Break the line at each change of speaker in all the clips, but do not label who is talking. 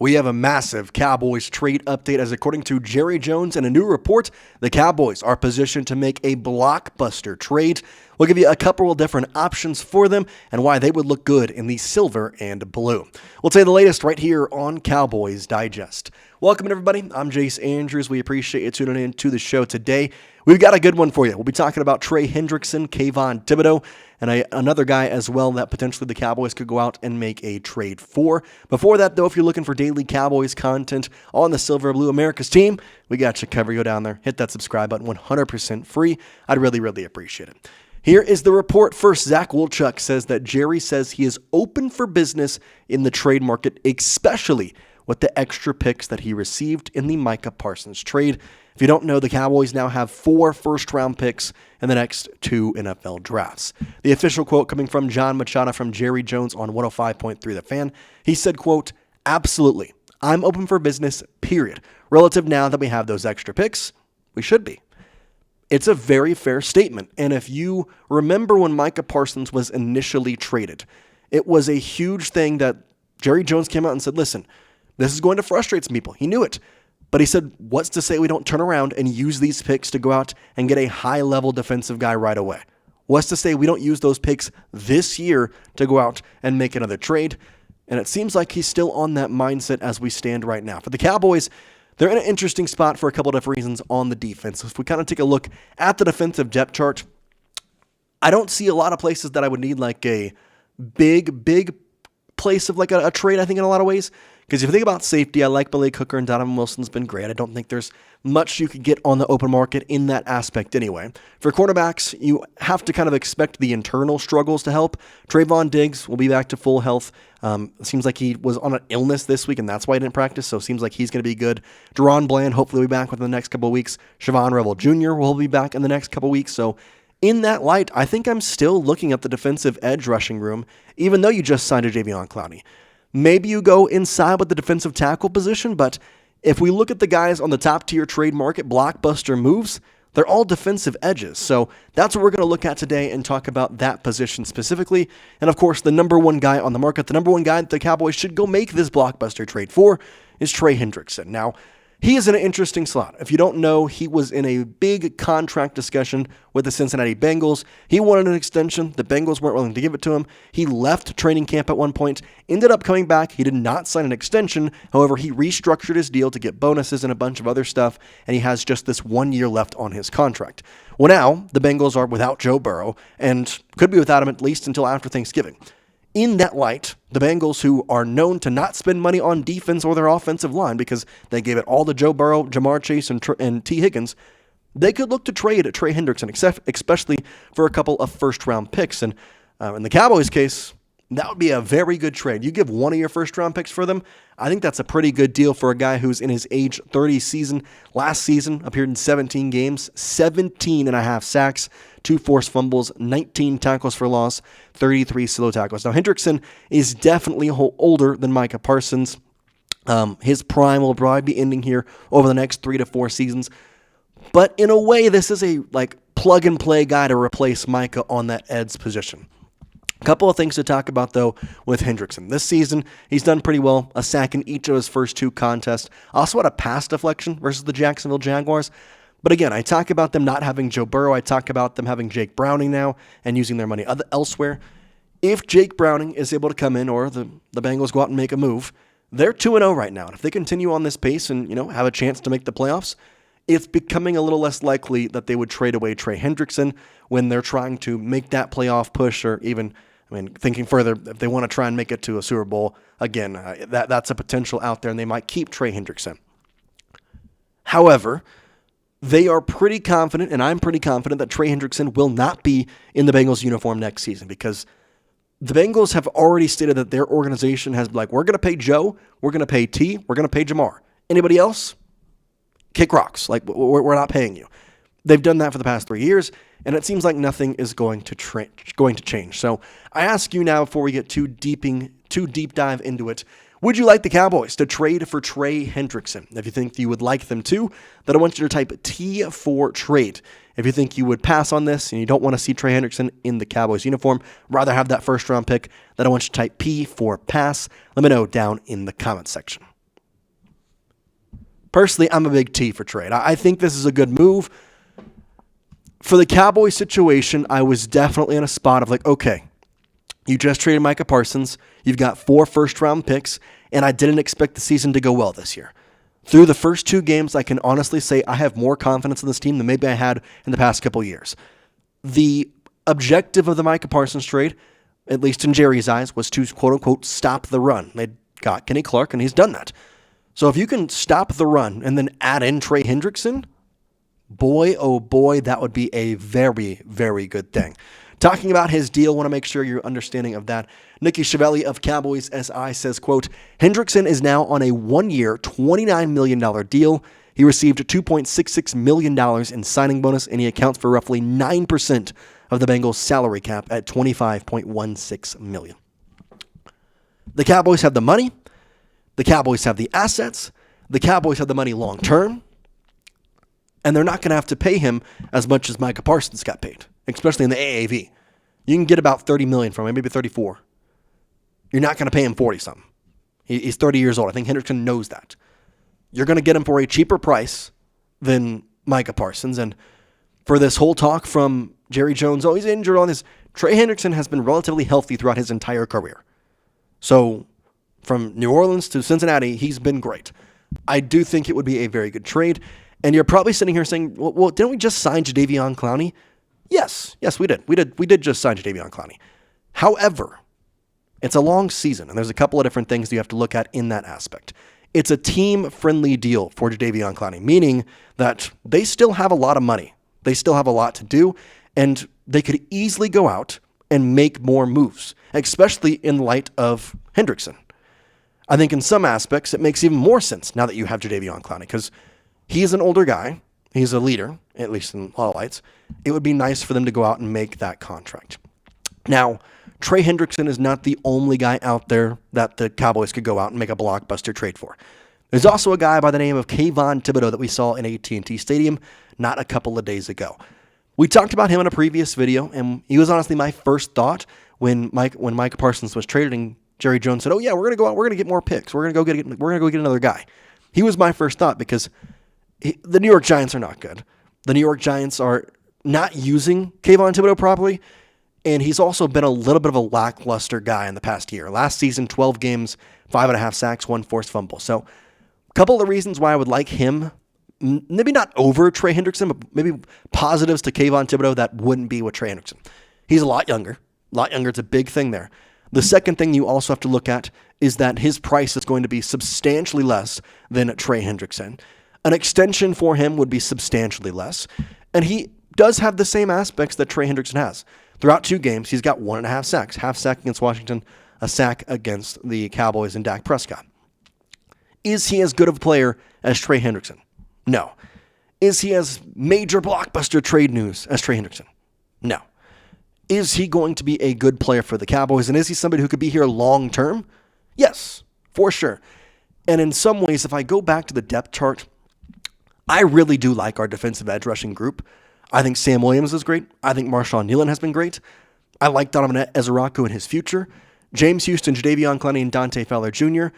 We have a massive Cowboys trade update as according to Jerry Jones and a new report, the Cowboys are positioned to make a blockbuster trade. We'll give you a couple of different options for them and why they would look good in the silver and blue. We'll tell you the latest right here on Cowboys Digest. Welcome everybody, I'm Jace Andrews. We appreciate you tuning in to the show today. We've got a good one for you. We'll be talking about Trey Hendrickson, Kayvon Thibodeaux, and another guy as well that potentially the Cowboys could go out and make a trade for. Before that, though, if you're looking for daily Cowboys content on the Silver Blue America's team, we got you covered. Go down there, hit that subscribe button, 100% free. I'd really appreciate it. Here is the report. First, Zach Wilczek says that Jerry says he is open for business in the trade market, especially with the extra picks that he received in the Micah Parsons trade. If you don't know, the Cowboys now have 4 first-round picks in the next 2 NFL drafts. The official quote coming from John Machado from Jerry Jones on 105.3 The Fan. He said, quote, "Absolutely. I'm open for business, period. Relative now that we have those extra picks, we should be." It's a very fair statement. And if you remember when Micah Parsons was initially traded, it was a huge thing that Jerry Jones came out and said, listen, this is going to frustrate some people. He knew it. But he said, what's to say we don't turn around and use these picks to go out and get a high-level defensive guy right away? What's to say we don't use those picks this year to go out and make another trade? And it seems like he's still on that mindset as we stand right now. For the Cowboys, they're in an interesting spot for a couple of different reasons on the defense. If we kind of take a look at the defensive depth chart, I don't see a lot of places that I would need like a big place of like a trade, I think, in a lot of ways. Because if you think about safety, I like Billy Cooker and Donovan Wilson's been great. I don't think there's much you could get on the open market in that aspect anyway. For quarterbacks, you have to kind of expect the internal struggles to help. Trevon Diggs will be back to full health. It seems like he was on an illness this week, and that's why he didn't practice, so it seems like he's going to be good. Deron Bland hopefully will be back within the next couple of weeks. Siobhan Rebel Jr. will be back in the next couple of weeks, so in that light, I think I'm still looking at the defensive edge rushing room, even though you just signed a Javion Clowney. Maybe you go inside with the defensive tackle position, but if we look at the guys on the top-tier trade market, blockbuster moves, they're all defensive edges. So that's what we're going to look at today and talk about that position specifically. And, of course, the number one guy on the market, the number one guy that the Cowboys should go make this blockbuster trade for is Trey Hendrickson. Now, he is in an interesting slot. If you don't know, he was in a big contract discussion with the Cincinnati Bengals. He wanted an extension. The Bengals weren't willing to give it to him. He left training camp at one point, ended up coming back. He did not sign an extension. However, he restructured his deal to get bonuses and a bunch of other stuff, and he has just this 1 year left on his contract. Well, now the Bengals are without Joe Burrow and could be without him at least until after Thanksgiving. In that light, the Bengals, who are known to not spend money on defense or their offensive line because they gave it all to Joe Burrow, Jamar Chase, and T. Higgins, they could look to trade at Trey Hendrickson, especially for a couple of first-round picks. And in the Cowboys' case, that would be a very good trade. You give one of your first-round picks for them, I think that's a pretty good deal for a guy who's in his age 30 season. Last season, appeared in 17 games, 17 and a half sacks, 2 forced fumbles, 19 tackles for loss, 33 solo tackles. Now, Hendrickson is definitely older than Micah Parsons. His prime will probably be ending here over the next 3 to 4 seasons. But in a way, this is a plug-and-play guy to replace Micah on that edge position. A couple of things to talk about, though, with Hendrickson. This season, he's done pretty well, a sack in each of his first 2 contests. Also had a pass deflection versus the Jacksonville Jaguars. But again, I talk about them not having Joe Burrow. I talk about them having Jake Browning now and using their money elsewhere. If Jake Browning is able to come in or the Bengals go out and make a move, they're 2-0 right now. And if they continue on this pace and have a chance to make the playoffs, it's becoming a little less likely that they would trade away Trey Hendrickson when they're trying to make that playoff push or even thinking further, if they want to try and make it to a Super Bowl, again, that's a potential out there, and they might keep Trey Hendrickson. However, they are pretty confident, and I'm pretty confident, that Trey Hendrickson will not be in the Bengals uniform next season because the Bengals have already stated that their organization has we're going to pay Joe, we're going to pay T, we're going to pay Jamar. Anybody else? Kick rocks. We're not paying you. They've done that for the past 3 years, and it seems like nothing is going to change. So I ask you now, before we get too deep dive into it, would you like the Cowboys to trade for Trey Hendrickson? If you think you would like them to, then I want you to type T for trade. If you think you would pass on this and you don't want to see Trey Hendrickson in the Cowboys uniform, rather have that first round pick, then I want you to type P for pass. Let me know down in the comments section. Personally, I'm a big T for trade. I think this is a good move. For the Cowboys situation, I was definitely in a spot of like, okay, you just traded Micah Parsons. You've got 4 first-round picks, and I didn't expect the season to go well this year. Through the first 2 games, I can honestly say I have more confidence in this team than maybe I had in the past couple years. The objective of the Micah Parsons trade, at least in Jerry's eyes, was to quote-unquote stop the run. They got Kenny Clark, and he's done that. So if you can stop the run and then add in Trey Hendrickson, boy, oh boy, that would be a very, very good thing. Talking about his deal, want to make sure you're understanding of that. Nikki Chiavelli of Cowboys SI says, quote, Hendrickson is now on a 1-year, $29 million deal. He received $2.66 million in signing bonus, and he accounts for roughly 9% of the Bengals' salary cap at $25.16 million. The Cowboys have the money. The Cowboys have the assets. The Cowboys have the money long term. And they're not going to have to pay him as much as Micah Parsons got paid, especially in the AAV. You can get about $30 million from him, maybe $34. You're not going to pay him $40-something. He's 30 years old. I think Hendrickson knows that. You're going to get him for a cheaper price than Micah Parsons. And for this whole talk from Jerry Jones, oh, he's injured on this, Trey Hendrickson has been relatively healthy throughout his entire career. So from New Orleans to Cincinnati, he's been great. I do think it would be a very good trade. And you're probably sitting here saying, well, didn't we just sign Jadeveon Clowney? Yes, we did. We did just sign Jadeveon Clowney. However, it's a long season, and there's a couple of different things you have to look at in that aspect. It's a team-friendly deal for Jadeveon Clowney, meaning that they still have a lot of money. They still have a lot to do, and they could easily go out and make more moves, especially in light of Hendrickson. I think in some aspects, it makes even more sense now that you have Jadeveon Clowney, because he's an older guy. He's a leader, at least in a lot of lights. It would be nice for them to go out and make that contract. Now, Trey Hendrickson is not the only guy out there that the Cowboys could go out and make a blockbuster trade for. There's also a guy by the name of Kayvon Thibodeaux that we saw in AT&T Stadium not a couple of days ago. We talked about him in a previous video, and he was honestly my first thought when Micah Parsons was traded, and Jerry Jones said, "Oh yeah, we're gonna go out, we're gonna get more picks, we're gonna go get another guy." He was my first thought because the New York Giants are not good. The New York Giants are not using Kayvon Thibodeaux properly, and he's also been a little bit of a lackluster guy in the past year. Last season, 12 games, 5.5 sacks, 1 forced fumble. So a couple of reasons why I would like him, maybe not over Trey Hendrickson, but maybe positives to Kayvon Thibodeaux that wouldn't be with Trey Hendrickson. He's a lot younger. It's a big thing there. The second thing you also have to look at is that his price is going to be substantially less than Trey Hendrickson. An extension for him would be substantially less. And he does have the same aspects that Trey Hendrickson has. Throughout 2 games, he's got 1.5 sacks. Half sack against Washington, a sack against the Cowboys and Dak Prescott. Is he as good of a player as Trey Hendrickson? No. Is he as major blockbuster trade news as Trey Hendrickson? No. Is he going to be a good player for the Cowboys? And is he somebody who could be here long term? Yes, for sure. And in some ways, if I go back to the depth chart, I really do like our defensive edge rushing group. I think Sam Williams is great. I think Marshawn Nealon has been great. I like Donovan Ezeraku in his future. James Houston, Jadeveon Clowney, and Dante Fowler Jr.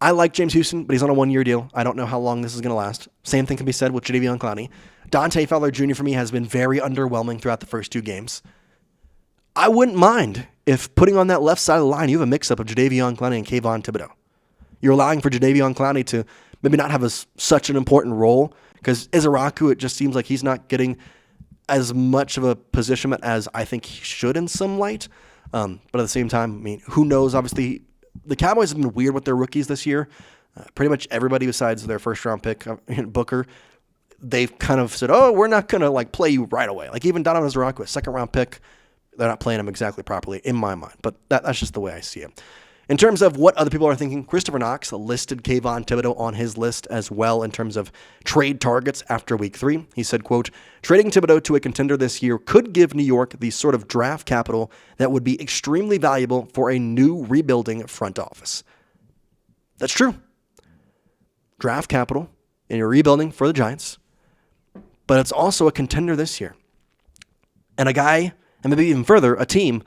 I like James Houston, but he's on a 1-year deal. I don't know how long this is going to last. Same thing can be said with Jadeveon Clowney. Dante Fowler Jr. for me has been very underwhelming throughout the first 2 games. I wouldn't mind if putting on that left side of the line, you have a mix-up of Jadeveon Clowney and Kayvon Thibodeaux. You're allowing for Jadeveon Clowney to maybe not have such an important role, because Ezeraku, it just seems like he's not getting as much of a position as I think he should in some light. But at the same time, I mean, who knows? Obviously, the Cowboys have been weird with their rookies this year. Pretty much everybody besides their first-round pick, Booker, they've kind of said, oh, we're not going to play you right away. Like even Donovan Ezeraku, a second-round pick, they're not playing him exactly properly in my mind. But that's just the way I see it. In terms of what other people are thinking, Christopher Knox listed Kayvon Thibodeaux on his list as well in terms of trade targets after week 3. He said, quote, trading Thibodeaux to a contender this year could give New York the sort of draft capital that would be extremely valuable for a new rebuilding front office. That's true. Draft capital in your rebuilding for the Giants, but it's also a contender this year. And a guy, and maybe even further, a team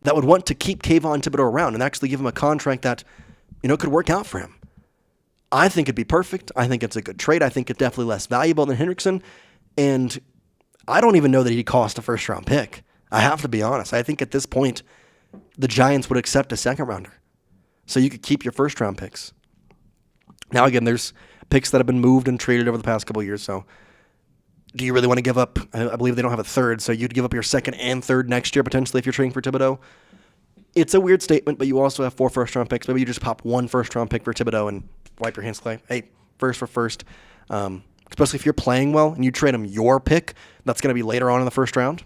that would want to keep Kayvon Thibodeaux around and actually give him a contract that, could work out for him. I think it'd be perfect. I think it's a good trade. I think it's definitely less valuable than Hendrickson. And I don't even know that he'd cost a first-round pick. I have to be honest. I think at this point, the Giants would accept a second-rounder. So you could keep your first-round picks. Now, again, there's picks that have been moved and traded over the past couple of years. So do you really want to give up? I believe they don't have a third. So you'd give up your second and third next year, potentially, if you're trading for Thibodeaux. It's a weird statement, but you also have 4 first-round picks. Maybe you just pop 1 first-round pick for Thibodeaux and wipe your hands clean. Hey, first for first. Especially if you're playing well and you trade him your pick, that's going to be later on in the first round.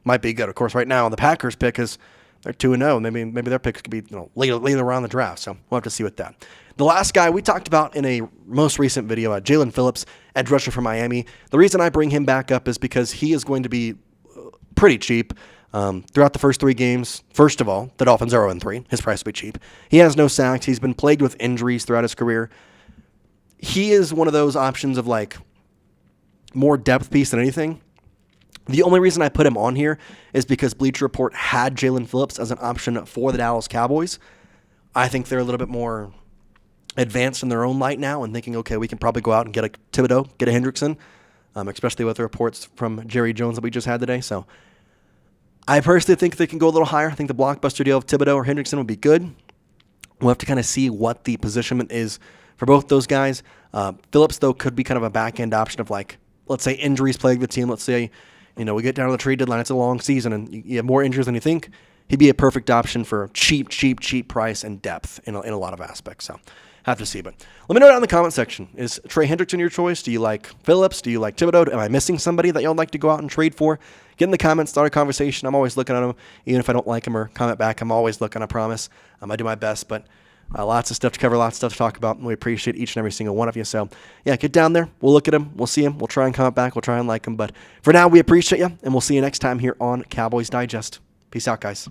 Might be good. Of course, right now, the Packers pick is they're 2-0. Maybe their picks could be later around the draft. So we'll have to see with that. The last guy we talked about in a most recent video, Jalen Phillips, edge rusher for Miami. The reason I bring him back up is because he is going to be pretty cheap throughout the first 3 games. First of all, the Dolphins are 0-3. His price will be cheap. He has no sacks. He's been plagued with injuries throughout his career. He is one of those options of more depth piece than anything. The only reason I put him on here is because Bleacher Report had Jalen Phillips as an option for the Dallas Cowboys. I think they're a little bit more advanced in their own light now and thinking, okay, we can probably go out and get a Thibodeaux, get a Hendrickson, especially with the reports from Jerry Jones that we just had today. So I personally think they can go a little higher. I think the blockbuster deal of Thibodeaux or Hendrickson would be good. We'll have to kind of see what the positionment is for both those guys. Phillips, though, could be kind of a back-end option of let's say injuries plague the team. Let's say, we get down to the trade deadline. It's a long season, and you have more injuries than you think. He'd be a perfect option for cheap price and depth in a lot of aspects. So have to see. But let me know down in the comment section. Is Trey Hendrickson your choice? Do you like Phillips? Do you like Thibodeaux? Am I missing somebody that y'all like to go out and trade for? Get in the comments, start a conversation. I'm always looking at them. Even if I don't like them or comment back, I'm always looking, I promise. I do my best, but lots of stuff to cover, lots of stuff to talk about, and we appreciate each and every single one of you. So, yeah, get down there. We'll look at them. We'll see them. We'll try and comment back. We'll try and like them. But for now, we appreciate you, and we'll see you next time here on Cowboys Digest. Peace out, guys.